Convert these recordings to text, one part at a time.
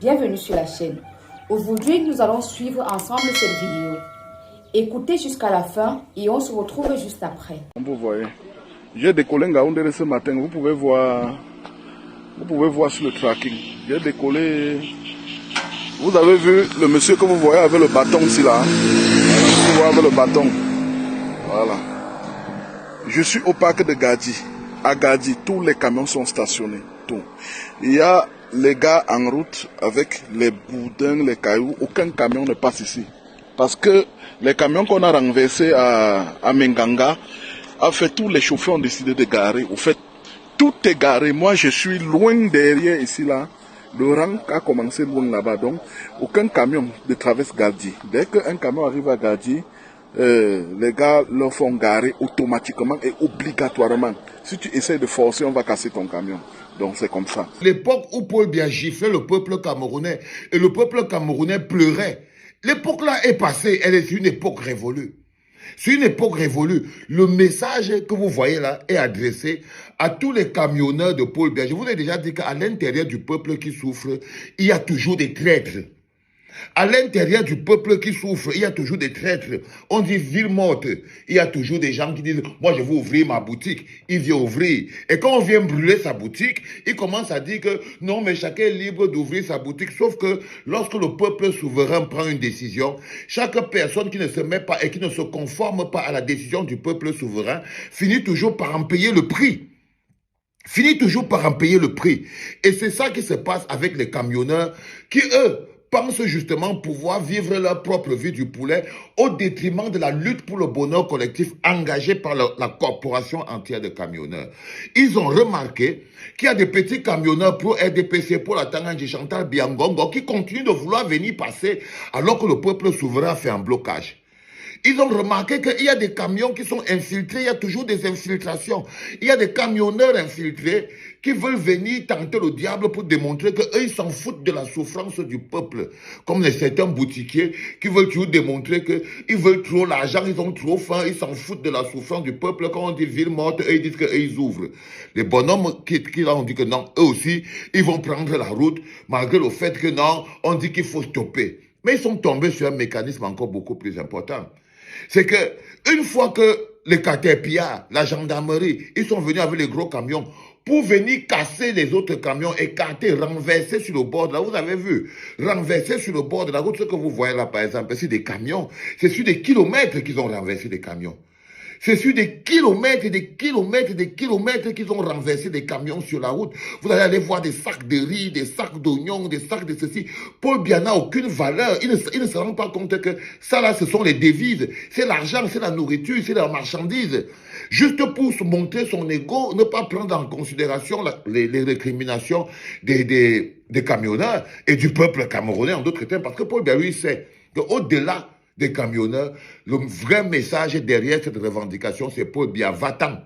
Bienvenue sur la chaîne. Aujourd'hui, nous allons suivre ensemble cette vidéo. Écoutez jusqu'à la fin et on se retrouve juste après. Vous voyez, j'ai décollé Ngaoundéré ce matin, vous pouvez voir sur le tracking. J'ai décollé, vous avez vu le monsieur que vous voyez avec le bâton ici là. Vous voyez avec le bâton. Voilà. Je suis au parc de Gadi. À Gadi, tous les camions sont stationnés. Tout. Il y a les gars en route avec les boudins, les cailloux. Aucun camion ne passe ici. Parce que les camions qu'on a renversés à Menganga, en fait, tous les chauffeurs ont décidé de garer. Au fait, tout est garé. Moi, je suis loin derrière ici là. Le rang a commencé loin là-bas. Donc, aucun camion ne traverse Gadi. Dès qu'un camion arrive à Gadi, les gars leur font garer automatiquement et obligatoirement. Si tu essaies de forcer, on va casser ton camion. Donc c'est comme ça. L'époque où Paul Biya giflait le peuple camerounais et le peuple camerounais pleurait. L'époque là est passée, elle est une époque révolue. C'est une époque révolue. Le message que vous voyez là est adressé à tous les camionneurs de Paul Biya. Je vous ai déjà dit qu'à l'intérieur du peuple qui souffre, il y a toujours des traîtres. À l'intérieur du peuple qui souffre, il y a toujours des traîtres. On dit ville morte. Il y a toujours des gens qui disent, moi je veux ouvrir ma boutique. Il vient ouvrir. Et quand on vient brûler sa boutique, il commence à dire que non, mais chacun est libre d'ouvrir sa boutique. Sauf que lorsque le peuple souverain prend une décision, chaque personne qui ne se met pas et qui ne se conforme pas à la décision du peuple souverain finit toujours par en payer le prix. Finit toujours par en payer le prix. Et c'est ça qui se passe avec les camionneurs qui, eux, pensent justement pouvoir vivre leur propre vie du poulet au détriment de la lutte pour le bonheur collectif engagée par la corporation entière de camionneurs. Ils ont remarqué qu'il y a des petits camionneurs pro RDPC, pour la Tanganji Chantal Biangongo, qui continuent de vouloir venir passer alors que le peuple souverain fait un blocage. Ils ont remarqué qu'il y a des camions qui sont infiltrés, il y a toujours des infiltrations. Il y a des camionneurs infiltrés qui veulent venir tenter le diable pour démontrer qu'eux, ils s'en foutent de la souffrance du peuple. Comme certains boutiquiers qui veulent toujours démontrer qu'ils veulent trop l'argent, ils ont trop faim, ils s'en foutent de la souffrance du peuple. Quand on dit ville morte, eux, ils disent qu'eux, ils ouvrent. Les bonhommes qui là, on dit que non, eux aussi, ils vont prendre la route, malgré le fait que non, on dit qu'il faut stopper. Mais ils sont tombés sur un mécanisme encore beaucoup plus important. C'est que une fois que les Caterpillar, la gendarmerie, ils sont venus avec les gros camions pour venir casser les autres camions, écarter, renverser sur le bord de la route. Vous avez vu, renverser sur le bord de la route, ce que vous voyez là par exemple, c'est des camions. C'est sur des kilomètres qu'ils ont renversé des camions. C'est sur des kilomètres et des kilomètres et des kilomètres qu'ils ont renversé des camions sur la route. Vous allez aller voir des sacs de riz, des sacs d'oignons, des sacs de ceci. Paul Biya n'a aucune valeur. Il ne se rend pas compte que ça là, ce sont les devises. C'est l'argent, c'est la nourriture, c'est la marchandise. Juste pour se montrer son ego, ne pas prendre en considération les récriminations des camionneurs et du peuple camerounais en d'autres termes. Parce que Paul Biya, lui, sait qu'au-delà des camionneurs, le vrai message derrière cette revendication, c'est Paul Biya, va-t'en.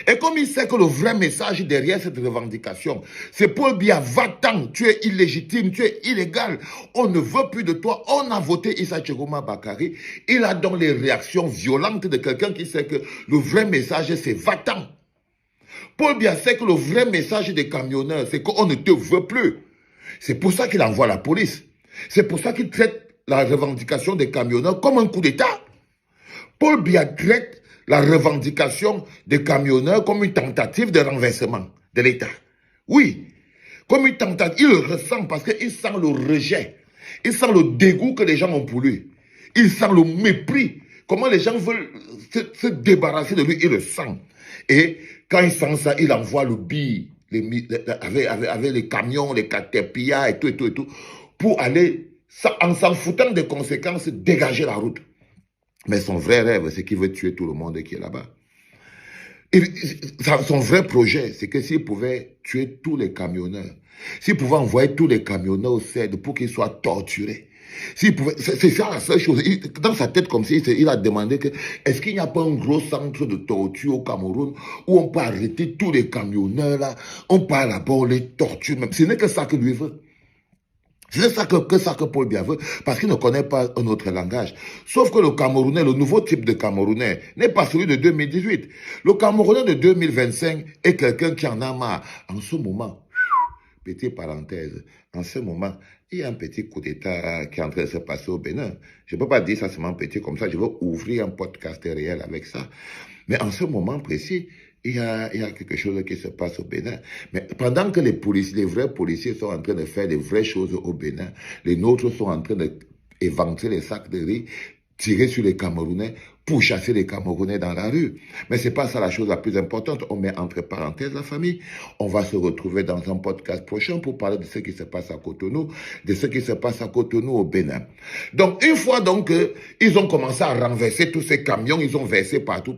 Et comme il sait que le vrai message derrière cette revendication, c'est Paul Biya, va-t'en, tu es illégitime, tu es illégal, on ne veut plus de toi, on a voté Issa Tchegoma Bakary, il a donc les réactions violentes de quelqu'un qui sait que le vrai message, c'est va-t'en. Paul Biya sait que le vrai message des camionneurs, c'est qu'on ne te veut plus. C'est pour ça qu'il envoie la police. C'est pour ça qu'il traite la revendication des camionneurs comme un coup d'État. Paul Biya traite la revendication des camionneurs comme une tentative de renversement de l'État. Oui, comme une tentative. Il le ressent parce qu'il sent le rejet. Il sent le dégoût que les gens ont pour lui. Il sent le mépris. Comment les gens veulent se débarrasser de lui, il le sent. Et quand il sent ça, il envoie le billet avec les camions, les Caterpillar et tout, pour aller, en s'en foutant des conséquences, dégager la route. Mais son vrai rêve, c'est qu'il veut tuer tout le monde qui est là-bas. Son vrai projet, c'est que s'il pouvait tuer tous les camionneurs, s'il pouvait envoyer tous les camionneurs au CED pour qu'ils soient torturés, c'est ça la seule chose. Dans sa tête comme ça, il a demandé que est-ce qu'il n'y a pas un gros centre de torture au Cameroun où on peut arrêter tous les camionneurs là, on peut là-bas, on les torture même. Ce n'est que ça que lui veut. C'est ça que Paul Biya veut, parce qu'il ne connaît pas un autre langage. Sauf que le Camerounais, le nouveau type de Camerounais, n'est pas celui de 2018. Le Camerounais de 2025 est quelqu'un qui en a marre. En ce moment, petite parenthèse, en ce moment, il y a un petit coup d'État qui est en train de se passer au Bénin. Je ne peux pas dire ça seulement petit comme ça, je veux ouvrir un podcast réel avec ça. Mais en ce moment précis, il y a quelque chose qui se passe au Bénin. Mais pendant que les policiers, les vrais policiers sont en train de faire des vraies choses au Bénin, les nôtres sont en train d'éventrer les sacs de riz, tirer sur les Camerounais pour chasser les Camerounais dans la rue. Mais c'est pas ça la chose la plus importante. On met entre parenthèses la famille. On va se retrouver dans un podcast prochain pour parler de ce qui se passe à Cotonou, de ce qui se passe à Cotonou au Bénin. Donc, une fois donc ils ont commencé à renverser tous ces camions, ils ont versé partout,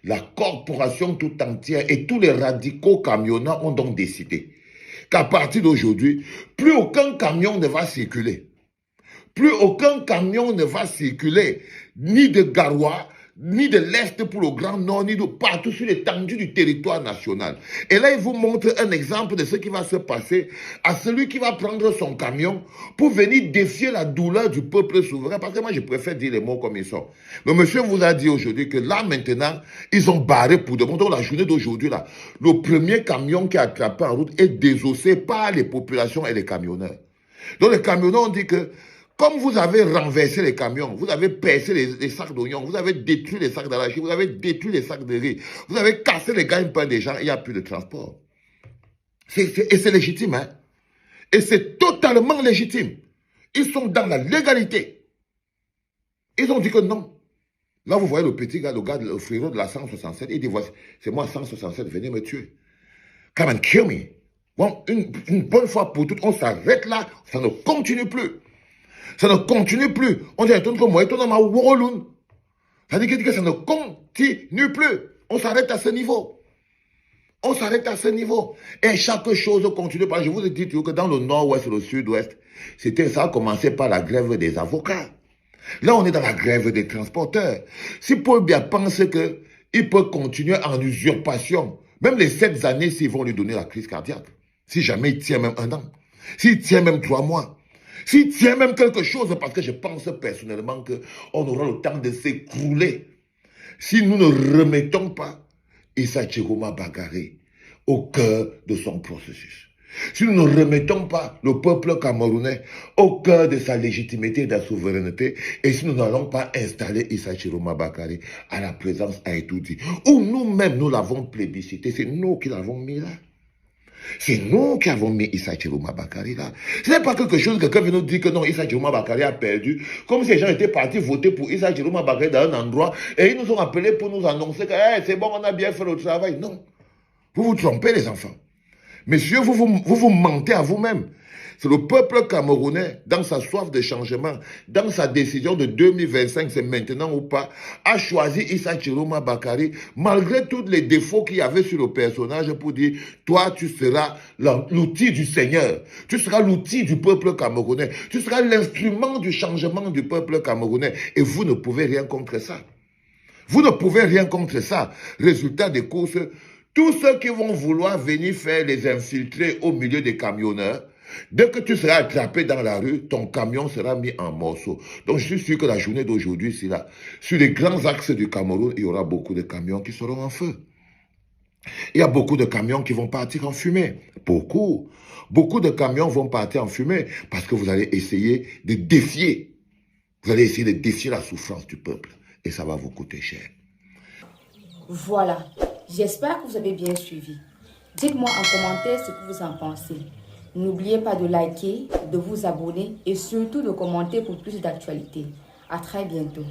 la corporation tout entière et tous les radicaux camionneurs ont donc décidé qu'à partir d'aujourd'hui, plus aucun camion ne va circuler. Plus aucun camion ne va circuler, ni de Garoua, ni de l'Est pour le Grand Nord, ni de partout sur l'étendue du territoire national. Et là, il vous montre un exemple de ce qui va se passer à celui qui va prendre son camion pour venir défier la douleur du peuple souverain. Parce que moi, je préfère dire les mots comme ils sont. Le monsieur vous a dit aujourd'hui que là, maintenant, ils ont barré pour de bon. Donc, la journée d'aujourd'hui, là, le premier camion qui a attrapé en route est désossé par les populations et les camionneurs. Donc, les camionneurs ont dit que comme vous avez renversé les camions, vous avez percé les sacs d'oignons, vous avez détruit les sacs d'arachide, vous avez détruit les sacs de riz, vous avez cassé les gagne-pain des gens, il n'y a plus de transport. Et c'est légitime, hein. Et c'est totalement légitime. Ils sont dans la légalité. Ils ont dit que non. Là, vous voyez le petit gars, le frérot de la 167, il dit, voici, c'est moi 167, venez me tuer. Come and kill me. Bon, une bonne fois pour toutes, on s'arrête là, ça ne continue plus. Ça ne continue plus. On dit, ça dit que ça ne continue plus. On s'arrête à ce niveau. On s'arrête à ce niveau. Et chaque chose continue. Je vous ai dit que dans le nord-ouest et le sud-ouest, ça a commencé par la grève des avocats. Là, on est dans la grève des transporteurs. Si Paul Biya pense qu'il peut continuer en usurpation, même les 7 années, s'ils vont lui donner la crise cardiaque, si jamais il tient même 1 an, s'il tient même 3 mois, s'il tient même quelque chose, parce que je pense personnellement qu'on aura le temps de s'écrouler si nous ne remettons pas Issa Chiroma Bakary au cœur de son processus. Si nous ne remettons pas le peuple camerounais au cœur de sa légitimité et de sa souveraineté, et si nous n'allons pas installer Issa Chiroma Bakary à la présence à Etoudi, où nous-mêmes nous l'avons plébiscité, c'est nous qui l'avons mis là. C'est nous qui avons mis Issa Chiroma Bakary là. Ce n'est pas quelque chose que quelqu'un vient nous dire que non, Issa Chiroma Bakary a perdu. Comme si les gens étaient partis voter pour Issa Chiroma Bakary dans un endroit et ils nous ont appelés pour nous annoncer que hey, c'est bon, on a bien fait le travail. Non. Vous vous trompez les enfants. Messieurs, vous mentez à vous-même. C'est le peuple camerounais, dans sa soif de changement, dans sa décision de 2025, c'est maintenant ou pas, a choisi Issa Chiroma Bakary, malgré tous les défauts qu'il y avait sur le personnage, pour dire, toi, tu seras l'outil du Seigneur, tu seras l'outil du peuple camerounais, tu seras l'instrument du changement du peuple camerounais, et vous ne pouvez rien contre ça. Vous ne pouvez rien contre ça. Résultat des courses, tous ceux qui vont vouloir venir faire les infiltrés au milieu des camionneurs, dès que tu seras attrapé dans la rue, ton camion sera mis en morceaux. Donc je suis sûr que la journée d'aujourd'hui, c'est là. Sur les grands axes du Cameroun, il y aura beaucoup de camions qui seront en feu. Il y a beaucoup de camions qui vont partir en fumée. Beaucoup. Beaucoup de camions vont partir en fumée parce que vous allez essayer de défier. Vous allez essayer de défier la souffrance du peuple. Et ça va vous coûter cher. Voilà. J'espère que vous avez bien suivi. Dites-moi en commentaire ce que vous en pensez. N'oubliez pas de liker, de vous abonner et surtout de commenter pour plus d'actualités. À très bientôt.